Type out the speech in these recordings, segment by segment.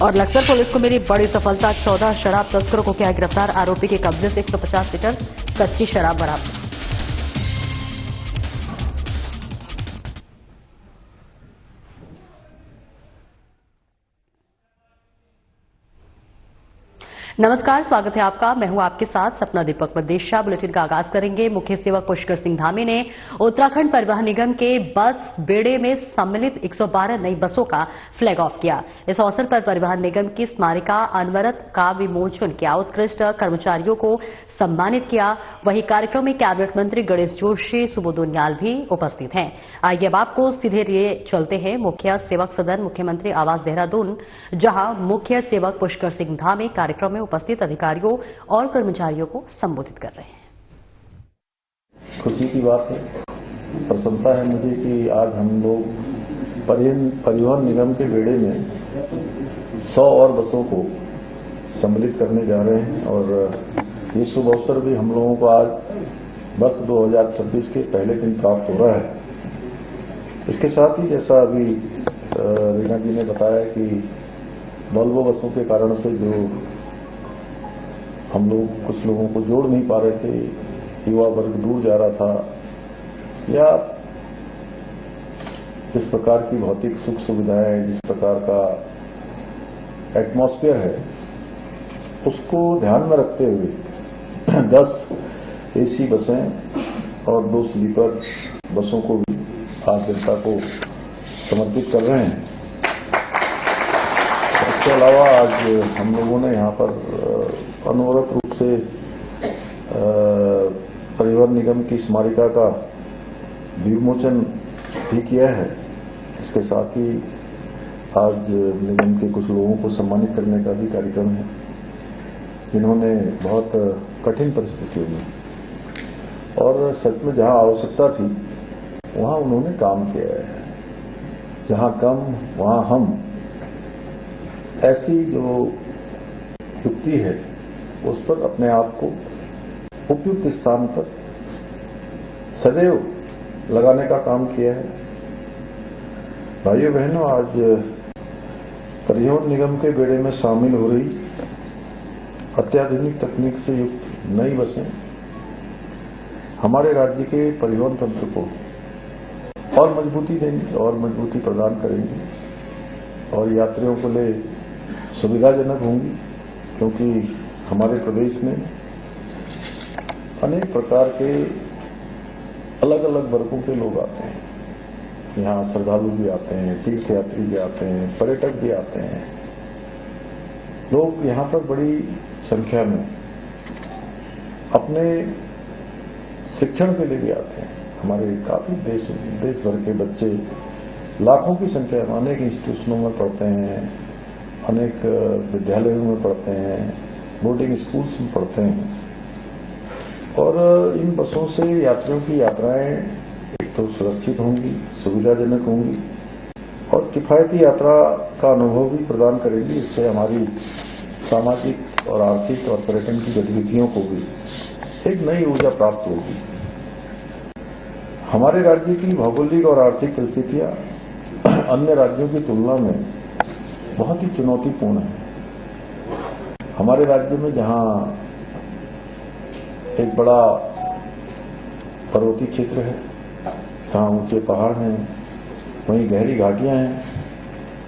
और लक्सर पुलिस को मिली बड़ी सफलता, 14 शराब तस्करों को किया गिरफ्तार। आरोपी के कब्जे से 150 लीटर कच्ची शराब बरामद। नमस्कार, स्वागत है आपका। मैं हूं आपके साथ सपना दीपक मदेशा। बुलेटिन का आगाज करेंगे। मुख्य सेवक पुष्कर सिंह धामी ने उत्तराखंड परिवहन निगम के बस बेड़े में सम्मिलित 112 नई बसों का फ्लैग ऑफ किया। इस अवसर पर परिवहन निगम की स्मारिका अनवरत का विमोचन किया, उत्कृष्ट कर्मचारियों को सम्मानित किया। वहीं कार्यक्रम में कैबिनेट मंत्री गणेश जोशी, सुबोध उनियाल भी उपस्थित हैं। आइए अब आपको सीधे लिए चलते हैं मुख्य सेवक सदन मुख्यमंत्री आवास देहरादून, जहां मुख्य सेवक पुष्कर सिंह धामी कार्यक्रम में उपस्थित अधिकारियों और कर्मचारियों को संबोधित कर रहे हैं। खुशी की बात है, प्रसन्नता है मुझे कि आज हम लोग परिवहन निगम के बेड़े में 100 और बसों को सम्मिलित करने जा रहे हैं और ये शुभ अवसर भी हम लोगों को आज वर्ष 2026 के पहले दिन प्राप्त हो रहा है। इसके साथ ही जैसा अभी रीना जी ने बताया कि वोल्वो बसों के कारण से जो हम लोग कुछ लोगों को जोड़ नहीं पा रहे थे, युवा वर्ग दूर जा रहा था, या जिस प्रकार की भौतिक सुख सुविधाएं, जिस प्रकार का एटमॉस्फेयर है, उसको ध्यान में रखते हुए 10 एसी बसें और 2 स्लीपर बसों को भी आज जनता को समर्पित कर रहे हैं। इसके अलावा आज हम लोगों ने यहां पर अनवरत रूप से परिवहन निगम की स्मारिका का विमोचन भी किया है। इसके साथ ही आज निगम के कुछ लोगों को सम्मानित करने का भी कार्यक्रम है, जिन्होंने बहुत कठिन परिस्थितियों में और सच में जहां आवश्यकता थी वहां उन्होंने काम किया है। जहां कम वहां हम, ऐसी जो युक्ति है उस पर अपने आप को उपयुक्त स्थान पर सदैव लगाने का काम किया है। भाइयों बहनों, आज परिवहन निगम के बेड़े में शामिल हो रही अत्याधुनिक तकनीक से युक्त नई बसें हमारे राज्य के परिवहन तंत्र को और मजबूती देंगी और मजबूती प्रदान करेंगी और यात्रियों को लिए सुविधाजनक होंगी, क्योंकि हमारे प्रदेश में अनेक प्रकार के अलग अलग वर्गों के लोग आते हैं। यहाँ श्रद्धालु भी आते हैं, तीर्थयात्री भी आते हैं, पर्यटक भी आते हैं। लोग यहाँ पर बड़ी संख्या में अपने शिक्षण के लिए भी आते हैं। हमारे काफी देश भर के बच्चे लाखों की संख्या में अनेक इंस्टीट्यूशनों में पढ़ते हैं, अनेक विद्यालयों में पढ़ते हैं, बोर्डिंग स्कूल्स में पढ़ते हैं। और इन बसों से यात्रियों की यात्राएं एक तो सुरक्षित होंगी, सुविधाजनक होंगी और किफायती यात्रा का अनुभव भी प्रदान करेगी। इससे हमारी सामाजिक और आर्थिक और पर्यटन की गतिविधियों को भी एक नई ऊर्जा प्राप्त होगी। हमारे राज्य की भौगोलिक और आर्थिक परिस्थितियां अन्य राज्यों की तुलना में बहुत ही चुनौतीपूर्ण है। हमारे राज्य में जहां एक बड़ा पर्वतीय क्षेत्र है, जहां ऊंचे पहाड़ हैं, वहीं गहरी घाटियां हैं,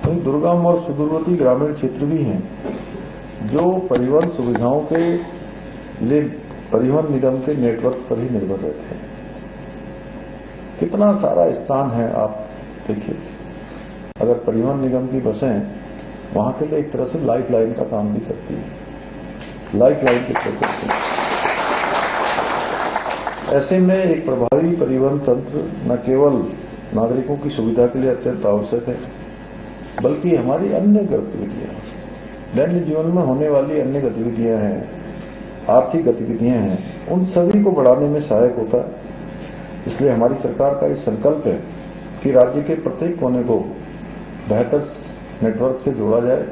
वहीं दुर्गम और सुदूरवर्ती ग्रामीण क्षेत्र भी हैं, जो परिवहन सुविधाओं के लिए परिवहन निगम के नेटवर्क पर ही निर्भर रहते हैं। कितना सारा स्थान है, आप देखिए। अगर परिवहन निगम की बसें वहां के लिए एक तरह से लाइफ लाइन का काम भी करती है, लाइफ लाइन की तरह करती है। ऐसे में एक प्रभावी परिवहन तंत्र न केवल नागरिकों की सुविधा के लिए अत्यंत आवश्यक है, बल्कि हमारी अन्य गतिविधियां, दैनिक जीवन में होने वाली अन्य गतिविधियां हैं, आर्थिक गतिविधियां हैं, उन सभी को बढ़ाने में सहायक होता है। इसलिए हमारी सरकार का ये संकल्प है कि राज्य के प्रत्येक कोने को बेहतर नेटवर्क से जोड़ा जाए,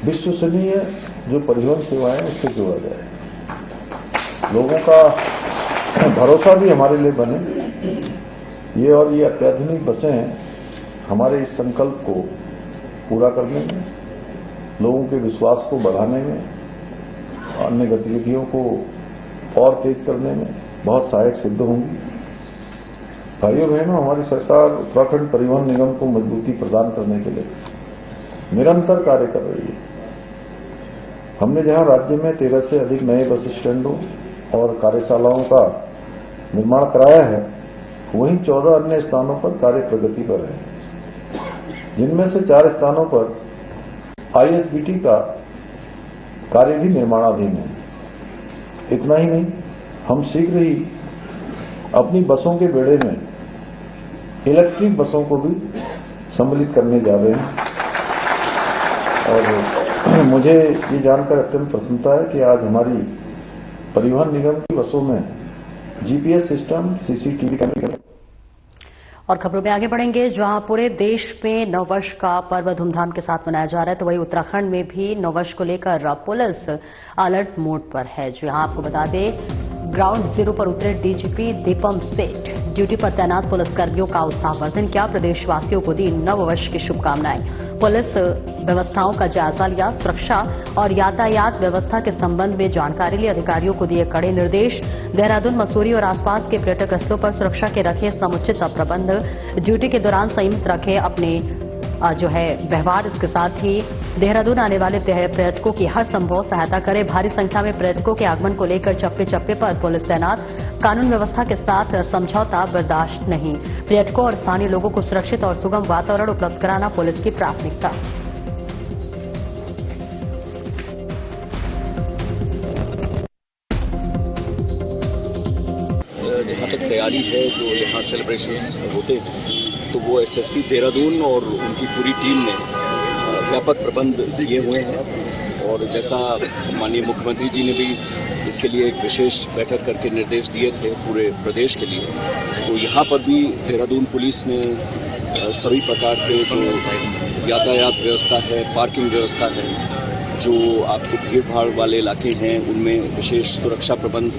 विश्वसनीय जो परिवहन सेवाएं उससे जोड़ा जाए, लोगों का भरोसा भी हमारे लिए बने। ये अत्याधुनिक बसें हमारे इस संकल्प को पूरा करने में लोगों के विश्वास को बढ़ाने में, अन्य गतिविधियों को और तेज करने में बहुत सहायक सिद्ध होंगी। भाइयों बहनों, हमारी सरकार उत्तराखंड परिवहन निगम को मजबूती प्रदान करने के लिए निरंतर कार्य कर रही है। हमने जहां राज्य में 13 से अधिक नए बस स्टैंडों और कार्यशालाओं का निर्माण कराया है, वहीं 14 अन्य स्थानों पर कार्य प्रगति पर है, जिनमें से 4 स्थानों पर आईएसबीटी का कार्य भी निर्माणाधीन है। इतना ही नहीं, हम शीघ्र ही अपनी बसों के बेड़े में इलेक्ट्रिक बसों को भी सम्मिलित करने जा रहे हैं। और मुझे ये जानकर अत्यंत प्रसन्नता है कि आज हमारी परिवहन निगम की बसों में जीपीएस सिस्टम, सीसीटीवी कैमरे। और खबरों में आगे बढ़ेंगे, जहां पूरे देश में नववर्ष का पर्व धूमधाम के साथ मनाया जा रहा है, तो वहीं उत्तराखंड में भी नववर्ष को लेकर पुलिस अलर्ट मोड पर है। जो यहां आपको बता दें, ग्राउंड जीरो पर उतरे डीजीपी दीपम सेठ ड्यूटी पर तैनात पुलिसकर्मियों का उत्साहवर्धन किया, प्रदेशवासियों को दी नववर्ष की शुभकामनाएं। पुलिस व्यवस्थाओं का जायजा लिया, सुरक्षा और यातायात व्यवस्था के संबंध में जानकारी ली, अधिकारियों को दिए कड़े निर्देश। देहरादून, मसूरी और आसपास के पर्यटक स्थलों पर सुरक्षा के रखे समुचित प्रबंध, ड्यूटी के दौरान संयमित रखे अपने जो है व्यवहार। इसके साथ ही देहरादून आने वाले पर्यटकों की हर संभव सहायता करें। भारी संख्या में पर्यटकों के आगमन को लेकर चप्पे चप्पे पर पुलिस तैनात, कानून व्यवस्था के साथ समझौता बर्दाश्त नहीं। पर्यटकों और स्थानीय लोगों को सुरक्षित और सुगम वातावरण उपलब्ध कराना पुलिस की प्राथमिकता। जहाँ तक तैयारी है, जो यहाँ सेलिब्रेशंस होते हैं, तो वो एसएसपी देहरादून और उनकी पूरी टीम ने व्यापक प्रबंध किए हुए हैं। और जैसा माननीय मुख्यमंत्री जी ने भी इसके लिए एक विशेष बैठक करके निर्देश दिए थे पूरे प्रदेश के लिए, तो यहाँ पर भी देहरादून पुलिस ने सभी प्रकार के जो यातायात व्यवस्था है, पार्किंग व्यवस्था है, जो आपके भीड़ भाड़ वाले इलाके हैं उनमें विशेष सुरक्षा प्रबंध,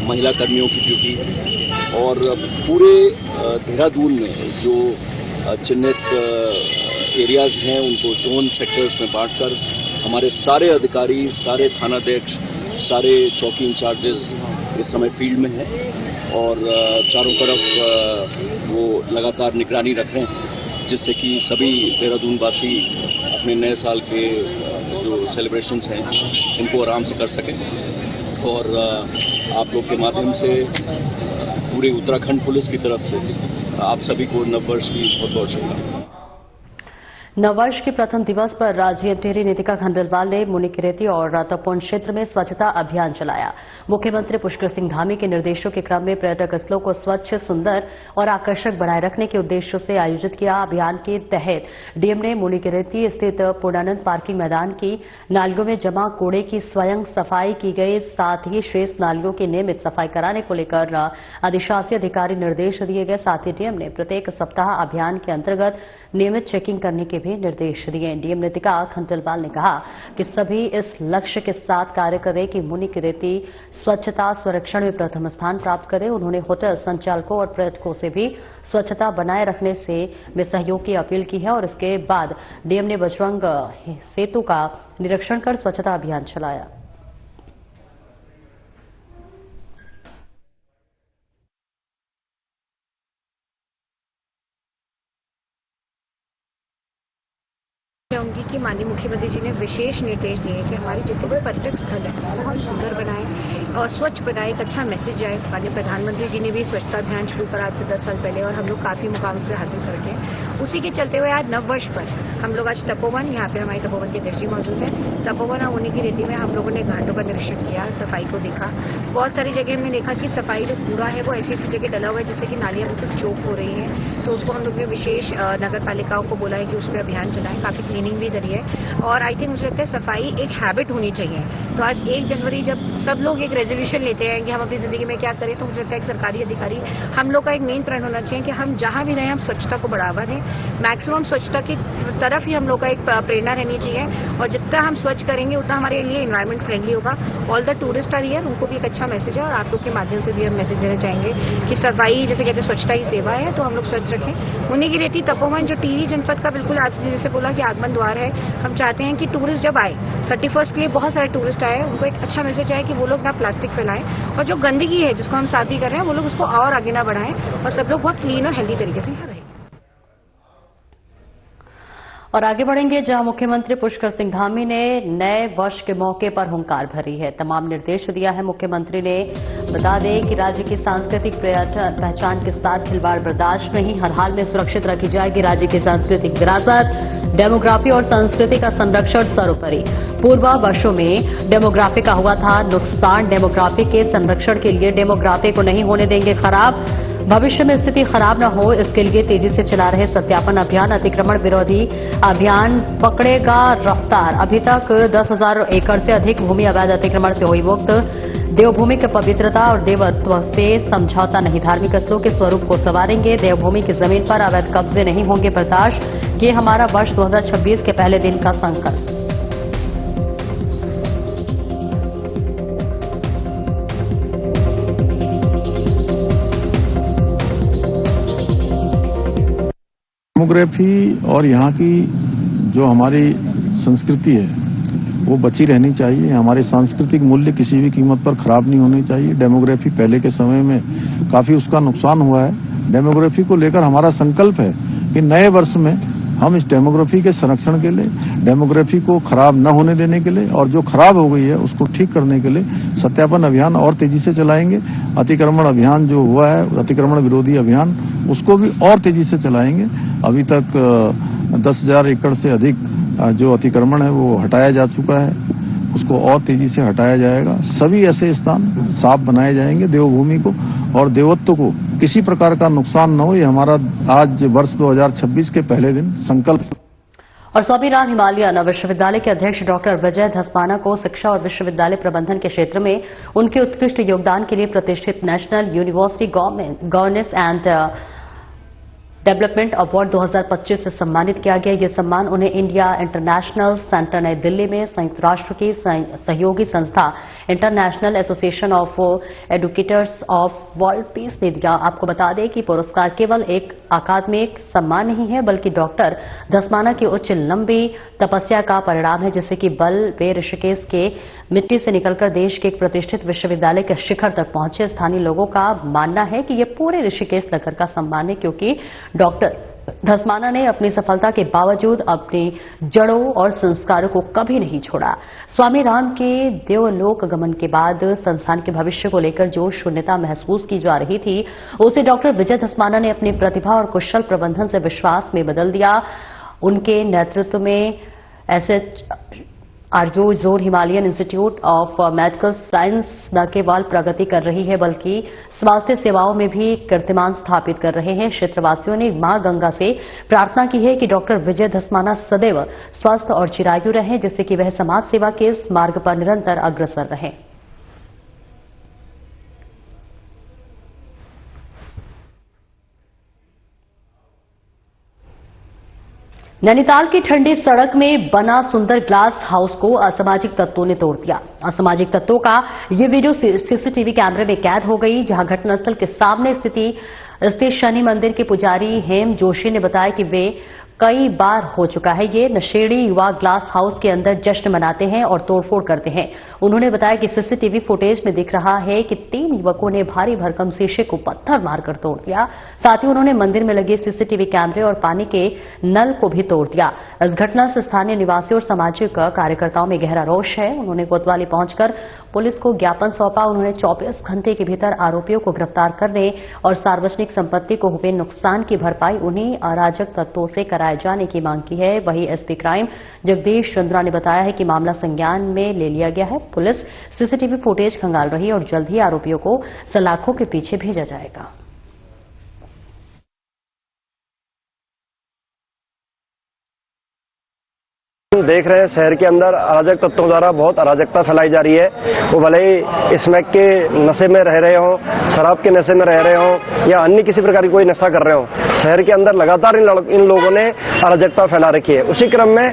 महिला कर्मियों की ड्यूटी, और पूरे देहरादून में जो चिन्हित एरियाज हैं उनको जोन सेक्टर्स में बांटकर हमारे सारे अधिकारी, सारे थानाध्यक्ष, सारे चौकी इंचार्जेस इस समय फील्ड में हैं और चारों तरफ वो लगातार निगरानी रख रहे हैं, जिससे कि सभी देहरादून वासी अपने नए साल के जो सेलिब्रेशंस हैं उनको आराम से कर सकें। और आप लोग के माध्यम से पूरे उत्तराखंड पुलिस की तरफ से आप सभी को नववर्ष की बहुत बहुत शुभकामनाएं। नववर्ष के प्रथम दिवस पर राज्य टिहरी नीतिका खंडेलवाल ने मुनिकीरेती और तपोवन क्षेत्र में स्वच्छता अभियान चलाया। मुख्यमंत्री पुष्कर सिंह धामी के निर्देशों के क्रम में पर्यटक स्थलों को स्वच्छ, सुंदर और आकर्षक बनाए रखने के उद्देश्य से आयोजित किया। अभियान के तहत डीएम ने मुनिकीरेती स्थित पूर्णानंद पार्किंग मैदान की नालियों में जमा कूड़े की स्वयं सफाई की गई, साथ ही शेष नालियों की नियमित सफाई कराने को लेकर अधिशासी अधिकारी निर्देश दिए गए। साथ ही डीएम ने प्रत्येक सप्ताह अभियान के अंतर्गत नियमित चेकिंग करने के भी निर्देश दिए। डीएम नीतिका खंडेलवाल ने कहा कि सभी इस लक्ष्य के साथ कार्य करें कि मुनिकीरेती स्वच्छता सर्वेक्षण में प्रथम स्थान प्राप्त करे। उन्होंने होटल संचालकों और पर्यटकों से भी स्वच्छता बनाए रखने से में सहयोग की अपील की है। और इसके बाद डीएम ने बजरंग सेतु का निरीक्षण कर स्वच्छता अभियान चलाया। चाहूंगी कि माननीय मुख्यमंत्री जी ने विशेष निर्देश दिए कि हमारे जितने भी पर्यटक स्थल है बहुत सुंदर बनाएं और स्वच्छ बनाएं, एक अच्छा मैसेज जाए। माननीय प्रधानमंत्री जी ने भी स्वच्छता अभियान शुरू करा आज से 10 साल पहले और हम लोग काफी मुकाम इस पर हासिल करके उसी के चलते हुए आज नववर्ष पर हम लोग आज तपोवन, यहाँ पे हमारी तपोवन की दृष्टि मौजूद है, तपोवन और मुनिकीरेती में हम लोगों ने घाटों का निरीक्षण किया, सफाई को देखा। बहुत सारी जगह हमने देखा कि सफाई जो कूड़ा है वो ऐसी ऐसी जगह डला हुआ है जिससे कि नालियां बिल्कुल चौक हो रही है, तो उसको हम लोग ने विशेष नगर पालिकाओं को बोला है कि उस पर अभियान चलाएं। काफी क्लीनिंग भी करी है और आई थिंक मुझे लगता है सफाई एक हैबिट होनी चाहिए। तो आज 1 जनवरी जब सब लोग एक रेजोल्यूशन लेते हैं कि हम अपनी जिंदगी में क्या करें, तो मुझे लगता है एक सरकारी अधिकारी हम लोग का एक मेन प्रण होना चाहिए कि हम जहां भी रहें हम स्वच्छता को बढ़ावा दें। मैक्सिमम स्वच्छता की तरफ ही हम लोग का एक प्रेरणा रहनी चाहिए और जितना हम स्वच्छ करेंगे उतना हमारे लिए एनवायरमेंट फ्रेंडली होगा। All the tourist are here, उनको भी एक अच्छा मैसेज है और आप लोग के माध्यम से भी हम मैसेज देना चाहेंगे कि सफाई, जैसे कहते हैं स्वच्छता ही सेवा है, तो हम लोग स्वच्छ रखें। उन्हीं की रहती तपोवन जो टिहरी जनपद का बिल्कुल आपने जैसे बोला कि आगमन द्वार है, हम चाहते हैं कि टूरिस्ट जब आए 31 के लिए बहुत सारे टूरिस्ट आए, उनको एक अच्छा मैसेज आए कि वो लोग ना प्लास्टिक फैलाएं और जो गंदगी है जिसको हम साफ भी कर रहे हैं वो लोग उसको और आगे ना बढ़ाएं और सब लोग बहुत क्लीन और हेल्दी तरीके से रहें। और आगे बढ़ेंगे जहां मुख्यमंत्री पुष्कर सिंह धामी ने नए वर्ष के मौके पर हुंकार भरी है। तमाम निर्देश दिया है मुख्यमंत्री ने। बता दें कि राज्य की सांस्कृतिक पहचान के साथ खिलवाड़ बर्दाश्त नहीं, हर हाल में सुरक्षित रखी जाएगी राज्य की सांस्कृतिक विरासत। डेमोग्राफी और संस्कृति का संरक्षण सर्वोपरि। पूर्व वर्षों में डेमोग्राफी का हुआ था नुकसान, डेमोग्राफी के संरक्षण के लिए डेमोग्राफी को नहीं होने देंगे खराब। भविष्य में स्थिति खराब न हो इसके लिए तेजी से चला रहे सत्यापन अभियान। अतिक्रमण विरोधी अभियान पकड़ेगा रफ्तार। अभी तक 10,000 एकड़ से अधिक भूमि अवैध अतिक्रमण से हुई मुक्त। देवभूमि की पवित्रता और देवत्व से समझौता नहीं, धार्मिक स्थलों के स्वरूप को संवारेंगे। देवभूमि की जमीन पर अवैध कब्जे नहीं होंगे बर्दाश्त। ये हमारा वर्ष 2026 के पहले दिन का संकल्प। डेमोग्राफी और यहाँ की जो हमारी संस्कृति है वो बची रहनी चाहिए। हमारे सांस्कृतिक मूल्य किसी भी कीमत पर खराब नहीं होने चाहिए। डेमोग्राफी पहले के समय में काफी उसका नुकसान हुआ है। डेमोग्राफी को लेकर हमारा संकल्प है कि नए वर्ष में हम इस डेमोग्राफी के संरक्षण के लिए, डेमोग्राफी को खराब न होने देने के लिए और जो खराब हो गई है उसको ठीक करने के लिए सत्यापन अभियान और तेजी से चलाएंगे। अतिक्रमण अभियान जो हुआ है, अतिक्रमण विरोधी अभियान, उसको भी और तेजी से चलाएंगे। अभी तक 10,000 एकड़ से अधिक जो अतिक्रमण है वो हटाया जा चुका है, उसको और तेजी से हटाया जाएगा। सभी ऐसे स्थान साफ बनाए जाएंगे देवभूमि को और देवत्व को किसी प्रकार का नुकसान न हो। ये हमारा आज वर्ष 2026 के पहले दिन संकल्प। और स्वामी राम हिमालयन विश्वविद्यालय के अध्यक्ष डॉक्टर विजय धस्माना को शिक्षा और विश्वविद्यालय प्रबंधन के क्षेत्र में उनके उत्कृष्ट योगदान के लिए प्रतिष्ठित national university governance and development award 2025 से सम्मानित किया गया। यह सम्मान उन्हें इंडिया इंटरनेशनल सेंटर नई दिल्ली में संयुक्त राष्ट्र की सहयोगी संस्था international association of educators of world peace ने दिया। आपको बता दें कि पुरस्कार केवल एक अकादमिक सम्मान नहीं है बल्कि डॉक्टर धस्माना की उच्च लंबी तपस्या का परिणाम है, जिससे कि बल वे ऋषिकेश के मिट्टी से निकलकर देश के एक प्रतिष्ठित विश्वविद्यालय के शिखर तक पहुंचे। स्थानीय लोगों का मानना है कि यह पूरे ऋषिकेश नगर का सम्मान है, क्योंकि डॉक्टर धस्माना ने अपनी सफलता के बावजूद अपनी जड़ों और संस्कारों को कभी नहीं छोड़ा। स्वामी राम के देवलोक गमन के बाद संस्थान के भविष्य को लेकर जो शून्यता महसूस की जा रही थी, उसे डॉक्टर विजय धस्माना ने अपनी प्रतिभा और कुशल प्रबंधन से विश्वास में बदल दिया। उनके नेतृत्व में RU zone Himalayan institute of medical science न केवल प्रगति कर रही है बल्कि स्वास्थ्य सेवाओं में भी कीर्तिमान स्थापित कर रहे हैं। क्षेत्रवासियों ने मां गंगा से प्रार्थना की है कि डॉक्टर विजय धस्माना सदैव स्वस्थ और चिरायु रहें, जिससे कि वह समाज सेवा के इस मार्ग पर निरंतर अग्रसर रहें। नैनीताल की ठंडी सड़क में बना सुंदर ग्लास हाउस को असामाजिक तत्वों ने तोड़ दिया। असामाजिक तत्वों का ये वीडियो सीसीटीवी कैमरे में कैद हो गई, जहां घटनास्थल के सामने स्थित शनि मंदिर के पुजारी हेम जोशी ने बताया कि वे कई बार हो चुका है। ये नशेड़ी युवा ग्लास हाउस के अंदर जश्न मनाते हैं और तोड़फोड़ करते हैं। उन्होंने बताया कि सीसीटीवी फुटेज में दिख रहा है कि 3 युवकों ने भारी भरकम शीशे को पत्थर मारकर तोड़ दिया। साथ ही उन्होंने मंदिर में लगे सीसीटीवी कैमरे और पानी के नल को भी तोड़ दिया। इस घटना से स्थानीय निवासियों और सामाजिक कार्यकर्ताओं में गहरा रोष है। उन्होंने कोतवाली पहुंचकर पुलिस को ज्ञापन सौंपा। उन्होंने 24 घंटे के भीतर आरोपियों को गिरफ्तार करने और सार्वजनिक संपत्ति को हुए नुकसान की भरपाई उन्हीं अराजक तत्वों से कराए जाने की मांग की है। वहीं एसपी क्राइम जगदीश चंद्रा ने बताया है कि मामला संज्ञान में ले लिया गया है। पुलिस सीसीटीवी फुटेज खंगाल रही है और जल्द ही आरोपियों को सलाखों के पीछे भेजा जाएगा। हम देख रहे हैं शहर के अंदर अराजक तत्वों द्वारा बहुत अराजकता फैलाई जा रही है। वो भले ही स्मैक के नशे में रह रहे हों, शराब के नशे में रह रहे हों या अन्य किसी प्रकार की कोई नशा कर रहे हों, शहर के अंदर लगातार इन लोगों ने अराजकता फैला रखी है। उसी क्रम में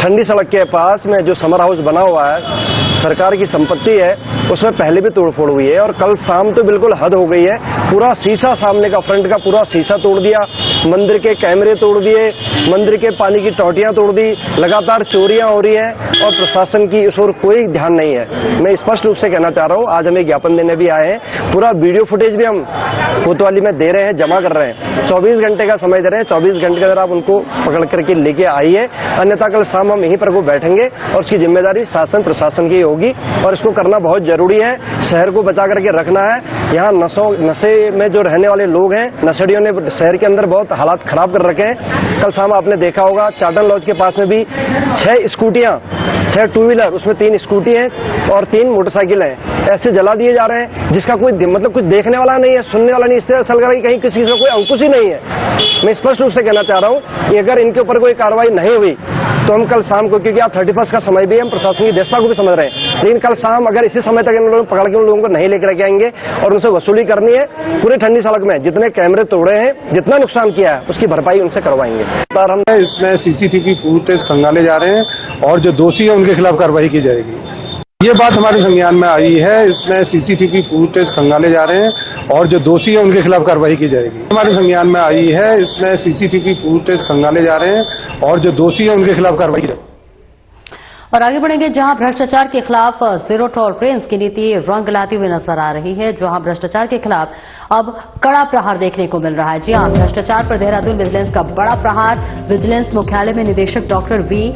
ठंडी सड़क के पास में जो समर हाउस बना हुआ है, सरकार की संपत्ति है, उसमें पहले भी तोड़फोड़ हुई है और कल शाम तो बिल्कुल हद हो गई है। पूरा शीशा, सामने का फ्रंट का पूरा शीशा तोड़ दिया, मंदिर के कैमरे तोड़ दिए, मंदिर के पानी की टोटियां तोड़ दी, लगातार चोरियां हो रही हैं और प्रशासन की इस ओर कोई ध्यान नहीं है। मैं स्पष्ट रूप से कहना चाह रहा हूं, आज हमें ज्ञापन देने भी आए हैं, पूरा वीडियो फुटेज भी हम कोतवाली में दे रहे हैं, जमा कर रहे हैं। 24 घंटे का समय दे रहे हैं, 24 घंटे के अंदर आप उनको पकड़ करके लेके आइए, अन्यथा कल शाम हम यहीं पर वो बैठेंगे और उसकी जिम्मेदारी शासन प्रशासन की होगी और इसको करना बहुत जरूरी है। शहर को बचा करके रखना है। यहाँ नशे में जो रहने वाले लोग हैं, नशेड़ियों ने शहर के अंदर बहुत हालात खराब कर रखे हैं। कल शाम आपने देखा होगा चाटन लॉज के पास में भी 6 स्कूटियां, 6 टू व्हीलर, उसमें 3 स्कूटी हैं और 3 मोटरसाइकिल हैं, ऐसे जला दिए जा रहे हैं जिसका कोई मतलब कुछ देखने वाला नहीं है, सुनने वाला नहीं। इससे असल लग रहा है कि कहीं किसी चीज का कोई अंकुश ही नहीं है। मैं स्पष्ट रूप से कहना चाह रहा हूं कि अगर इनके ऊपर कोई कार्रवाई नहीं हुई तो हम कल शाम को, क्योंकि आज 31 का समय भी है, हम प्रशासन की व्यवस्था को भी समझ रहे हैं, लेकिन कल शाम अगर इसी समय तक इन लोगों को पकड़ के उन लोगों को नहीं लेकर के आएंगे और उनसे वसूली करनी है, पूरी ठंडी सड़क में जितने कैमरे तोड़े हैं, जितना नुकसान किया है, उसकी भरपाई उनसे करवाएंगे। हमने इसमें सीसीटीवी फुटेज खंगाले जा रहे हैं और जो दोषी है उनके खिलाफ कार्रवाई की जाएगी। ये बात हमारे संज्ञान में आई है। इसमें सीसीटीवी फुटेज खंगाले जा रहे हैं और जो दोषी है उनके खिलाफ कार्रवाई की जाएगी। हमारे संज्ञान में आई है। इसमें सीसीटीवी फुटेज खंगाले जा रहे हैं और जो दोषी है उनके खिलाफ कार्रवाई की जाएगी। और आगे बढ़ेंगे, जहां भ्रष्टाचार के खिलाफ जीरो टॉलरेंस की नीति रंग लाती हुई नजर आ रही है, जहां भ्रष्टाचार के खिलाफ अब कड़ा प्रहार देखने को मिल रहा है। जी हां, भ्रष्टाचार पर देहरादून विजिलेंस का बड़ा प्रहार। विजिलेंस मुख्यालय में निदेशक डॉक्टर वी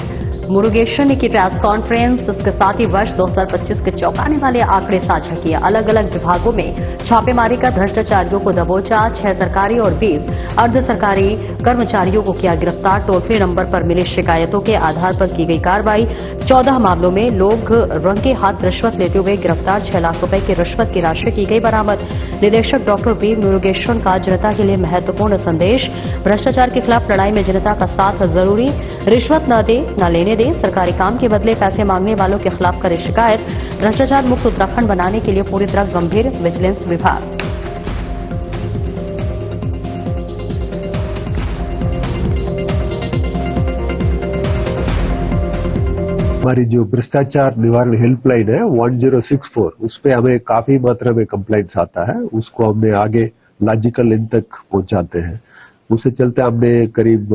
मुरुगेशन ने की प्रेस कॉन्फ्रेंस। इसके साथ ही वर्ष 2025 के चौंकाने वाले आंकड़े साझा किए। अलग अलग विभागों में छापेमारी कर भ्रष्टाचारियों को दबोचा। 6 सरकारी और 20 अर्ध सरकारी कर्मचारियों को किया गिरफ्तार। टोल फ्री नंबर पर मिली शिकायतों के आधार पर की गई कार्रवाई। 14 मामलों में लोग रंगे हाथ रिश्वत लेते हुए गिरफ्तार। 6 लाख रुपए की रिश्वत की राशि की गई बरामद। निदेशक डॉक्टर वी मुरुगेशन का जनता के लिए महत्वपूर्ण संदेश। भ्रष्टाचार के खिलाफ लड़ाई में जनता का साथ जरूरी। रिश्वत न दे न लेने दे, सरकारी काम के बदले पैसे मांगने वालों के खिलाफ करे शिकायत। भ्रष्टाचार मुक्त उत्तराखंड बनाने के लिए पूरी तरह गंभीर विजिलेंस विभाग। हमारी जो भ्रष्टाचार निवारण हेल्पलाइन है 1064, उस पे हमें काफी मात्रा में कंप्लेंट्स आता है। उसको हमने आगे लॉजिकल एंड तक पहुंचाते हैं। उससे चलते हमने करीब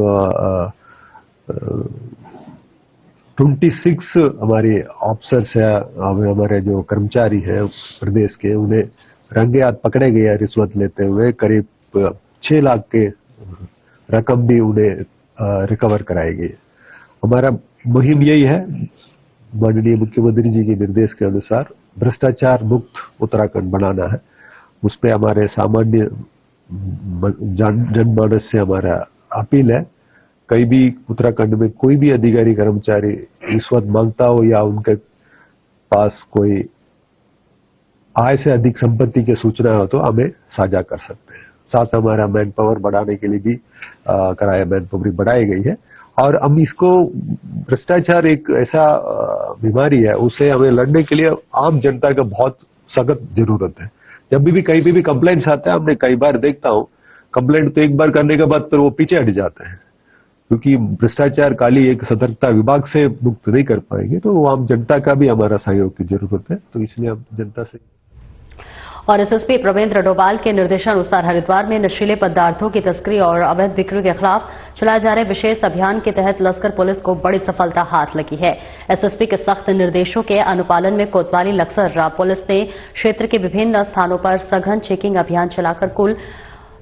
26 हमारे ऑफिसर्स है, हमारे जो कर्मचारी हैं प्रदेश के, उन्हें रंगे हाथ पकड़े गए रिश्वत लेते हुए। करीब 6 लाख के रकम भी उन्हें रिकवर कराई गई। हमारा मुहिम यही है, माननीय मुख्यमंत्री जी के निर्देश के अनुसार भ्रष्टाचार मुक्त उत्तराखंड बनाना है। उस पर हमारे सामान्य जनमानस से हमारा अपील है, कहीं भी उत्तराखंड में कोई भी अधिकारी कर्मचारी रिश्वत मांगता हो या उनके पास कोई आय से अधिक संपत्ति की सूचना हो तो हमें साझा कर सकते हैं। साथ हमारा मैन पावर बढ़ाने के लिए भी कराया, मैन पावर बढ़ाई गई है। और हम इसको, भ्रष्टाचार एक ऐसा बीमारी है, उससे हमें लड़ने के लिए आम जनता का बहुत सख्त जरूरत है। जब भी कहीं पे भी कंप्लेंट्स आते हैं, हमने कई बार देखता हूं कंप्लेंट तो एक बार करने के बाद फिर वो पीछे हट जाते हैं, क्योंकि भ्रष्टाचार काली एक सतर्कता विभाग से मुक्त नहीं कर पाएंगे। तो आम जनता का भी हमारा सहयोग की जरूरत है, तो इसलिए हम जनता से। और एसएसपी प्रवेंद्र डोभाल के निर्देशानुसार हरिद्वार में नशीले पदार्थों की तस्करी और अवैध बिक्री के खिलाफ चलाए जा रहे विशेष अभियान के तहत लश्कर पुलिस को बड़ी सफलता हाथ लगी है। एसएसपी के सख्त निर्देशों के अनुपालन में कोतवाली लक्सर पुलिस ने क्षेत्र के विभिन्न स्थानों पर सघन चेकिंग अभियान चलाकर कुल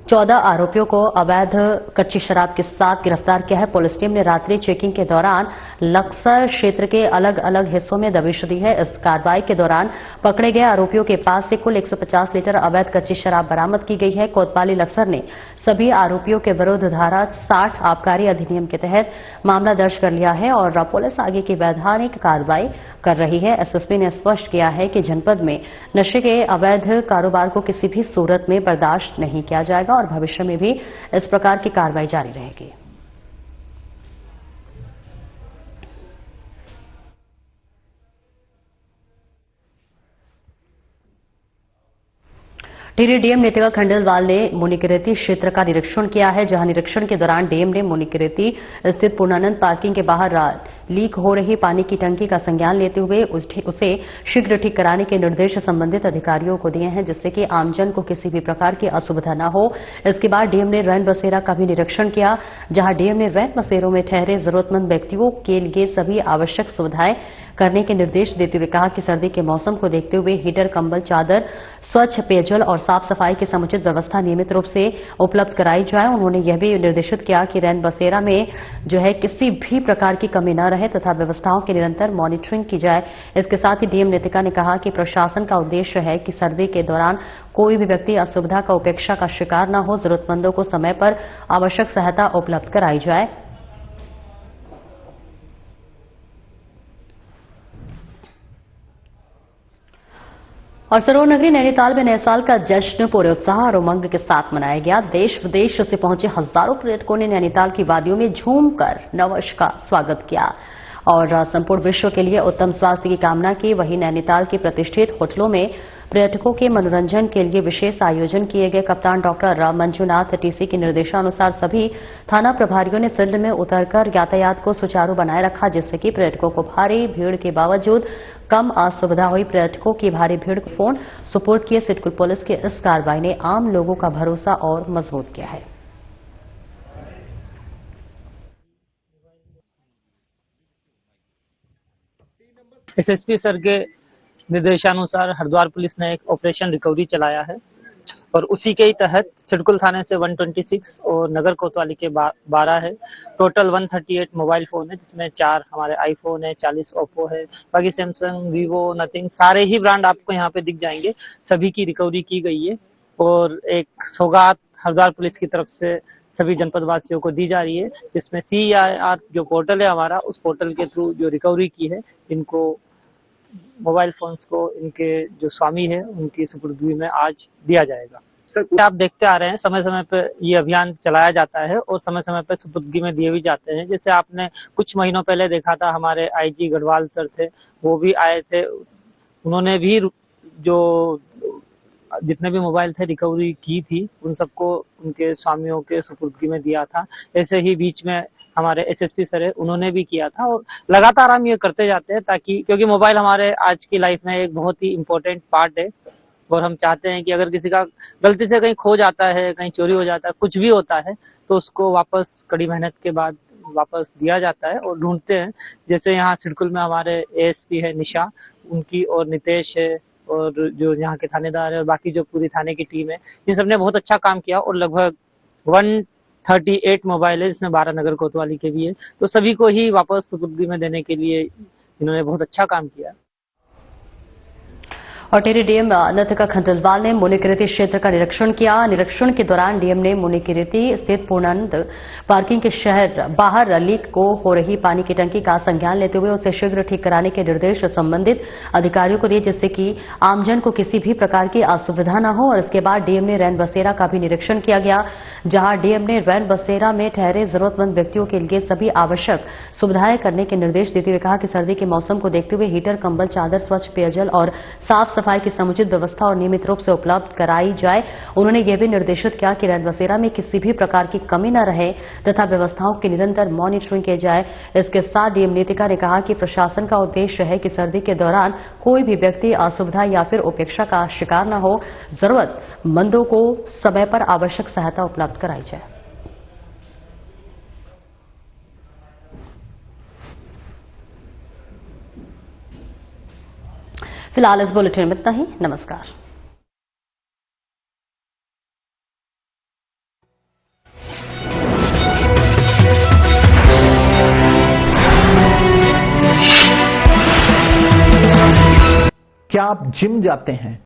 14 आरोपियों को अवैध कच्ची शराब के साथ गिरफ्तार किया है। पुलिस टीम ने रात्रि चेकिंग के दौरान लक्सर क्षेत्र के अलग अलग हिस्सों में दबिश दी है। इस कार्रवाई के दौरान पकड़े गए आरोपियों के पास से कुल 150 लीटर अवैध कच्ची शराब बरामद की गई है। कोतवाली लक्सर ने सभी आरोपियों के विरुद्ध धारा 60 आबकारी अधिनियम के तहत मामला दर्ज कर लिया है और पुलिस आगे की वैधानिक कार्रवाई कर रही है। एसएसपी ने स्पष्ट किया है कि जनपद में नशे के अवैध कारोबार को किसी भी सूरत में बर्दाश्त नहीं किया जाएगा और भविष्य में भी इस प्रकार की कार्रवाई जारी रहेगी। टिहरी डीएम नीतिका खंडेलवाल ने मुनिकीरेती क्षेत्र का निरीक्षण किया है, जहां निरीक्षण के दौरान डीएम ने मुनिकीरेती स्थित पूर्णानंद पार्किंग के बाहर लीक हो रही पानी की टंकी का संज्ञान लेते हुए उसे शीघ्र ठीक कराने के निर्देश संबंधित अधिकारियों को दिए हैं, जिससे कि आमजन को किसी भी प्रकार की असुविधा न हो। इसके बाद डीएम ने रैन बसेरा का भी निरीक्षण किया, जहां डीएम ने रैन बसेरों में ठहरे जरूरतमंद व्यक्तियों के लिए सभी आवश्यक सुविधाएं करने के निर्देश देते हुए कहा कि सर्दी के मौसम को देखते हुए हीटर, कंबल, चादर, स्वच्छ पेयजल और साफ सफाई की समुचित व्यवस्था नियमित रूप से उपलब्ध कराई जाए। उन्होंने यह भी निर्देशित किया कि रैन बसेरा में किसी भी प्रकार की कमी न रहे तथा व्यवस्थाओं की निरंतर मॉनिटरिंग की जाए। इसके साथ ही डीएम नीतिका ने कहा कि प्रशासन का उद्देश्य है कि सर्दी के दौरान कोई भी व्यक्ति असुविधा का उपेक्षा का शिकार न हो, जरूरतमंदों को समय पर आवश्यक सहायता उपलब्ध कराई जाए। और सरोवर नगरी नैनीताल में नए साल का जश्न पूरे उत्साह और उमंग के साथ मनाया गया। देश विदेश से पहुंचे हजारों पर्यटकों ने नैनीताल की वादियों में झूमकर नववर्ष का स्वागत किया और संपूर्ण विश्व के लिए उत्तम स्वास्थ्य की कामना की। वहीं नैनीताल के प्रतिष्ठित होटलों में पर्यटकों के मनोरंजन के लिए विशेष आयोजन किए गए। कप्तान डॉक्टर मंजुनाथ टीसी के निर्देशानुसार सभी थाना प्रभारियों ने फील्ड में उतरकर यातायात को सुचारू बनाए रखा, जिससे कि पर्यटकों को भारी भीड़ के बावजूद कम असुविधा हुई। पर्यटकों की भारी भीड़ को फोन सुपुर्द किए। सिडकुल पुलिस की इस कार्रवाई ने आम लोगों का भरोसा और मजबूत किया है। एसएसपी सर के निर्देशानुसार हरिद्वार पुलिस ने एक ऑपरेशन रिकवरी चलाया है और उसी के ही तहत सिडकुल थाने से 126 और नगर कोतवाली के 12 है। टोटल 138 मोबाइल फोन है, जिसमें 4 हमारे आईफोन है, 40 ओप्पो है, बाकी सैमसंग, वीवो, नथिंग, सारे ही ब्रांड आपको यहाँ पे दिख जाएंगे। सभी की रिकवरी की गई है और एक सौगात हरिद्वार पुलिस की तरफ से सभी जनपद वासियों को दी जा रही है, जिसमें CIR जो पोर्टल है हमारा, उस पोर्टल के थ्रू जो रिकवरी की है, इनको मोबाइल फोन्स को इनके जो स्वामी है उनकी सुपुर्दगी में आज दिया जाएगा। आप देखते आ रहे हैं समय समय पर ये अभियान चलाया जाता है और समय समय पर सुपुर्दगी में दिए भी जाते हैं। जैसे आपने कुछ महीनों पहले देखा था, हमारे IG गढ़वाल सर थे, वो भी आए थे, उन्होंने भी जो जितने भी मोबाइल थे रिकवरी की थी, उन सबको उनके स्वामियों के सुपुर्दगी में दिया था। ऐसे ही बीच में हमारे SSP सर है, उन्होंने भी किया था और लगातार हम ये करते जाते हैं, ताकि क्योंकि मोबाइल हमारे आज की लाइफ में एक बहुत ही इम्पोर्टेंट पार्ट है और हम चाहते हैं कि अगर किसी का गलती से कहीं खो जाता है, कहीं चोरी हो जाता है, कुछ भी होता है, तो उसको वापस कड़ी मेहनत के बाद वापस दिया जाता है और ढूंढते हैं। जैसे यहाँ सिडकुल में हमारे ASP है निशा, उनकी और नितेश है और जो यहाँ के थानेदार है और बाकी जो पूरी थाने की टीम है, इन सबने बहुत अच्छा काम किया और लगभग 138 मोबाइल है, जिसमें 12 नगर कोतवाली के भी है, तो सभी को ही वापस सुपुर्दगी में देने के लिए इन्होंने बहुत अच्छा काम किया। और टिहरी डीएम नीतिका खंडेलवाल ने मुनिकीरेती क्षेत्र का निरीक्षण किया। निरीक्षण के दौरान डीएम ने मुनिकीरेती स्थित पूर्णानंद पार्किंग के शहर बाहर लीक को हो रही पानी की टंकी का संज्ञान लेते हुए उसे शीघ्र ठीक कराने के निर्देश संबंधित अधिकारियों को दिए, जिससे कि आमजन को किसी भी प्रकार की असुविधा न हो। और इसके बाद डीएम ने रैन बसेरा का भी निरीक्षण किया गया, जहां डीएम ने रैन बसेरा में ठहरे जरूरतमंद व्यक्तियों के लिए सभी आवश्यक सुविधाएं करने के निर्देश देते हुए कहा कि सर्दी के मौसम को देखते हुए हीटर, कंबल, चादर, स्वच्छ पेयजल और साफ सफाई की समुचित व्यवस्था और नियमित रूप से उपलब्ध कराई जाए। उन्होंने यह भी निर्देशित किया कि रैन बसेरा में किसी भी प्रकार की कमी न रहे तथा व्यवस्थाओं की निरंतर मॉनिटरिंग की जाए। इसके साथ डीएम नीतिका ने कहा कि प्रशासन का उद्देश्य है कि सर्दी के दौरान कोई भी व्यक्ति असुविधा या फिर उपेक्षा का शिकार न हो, जरूरतमंदों को समय पर आवश्यक सहायता उपलब्ध कराई जाए। फिलहाल इस बुलेटिन में इतना ही। नमस्कार। क्या आप जिम जाते हैं?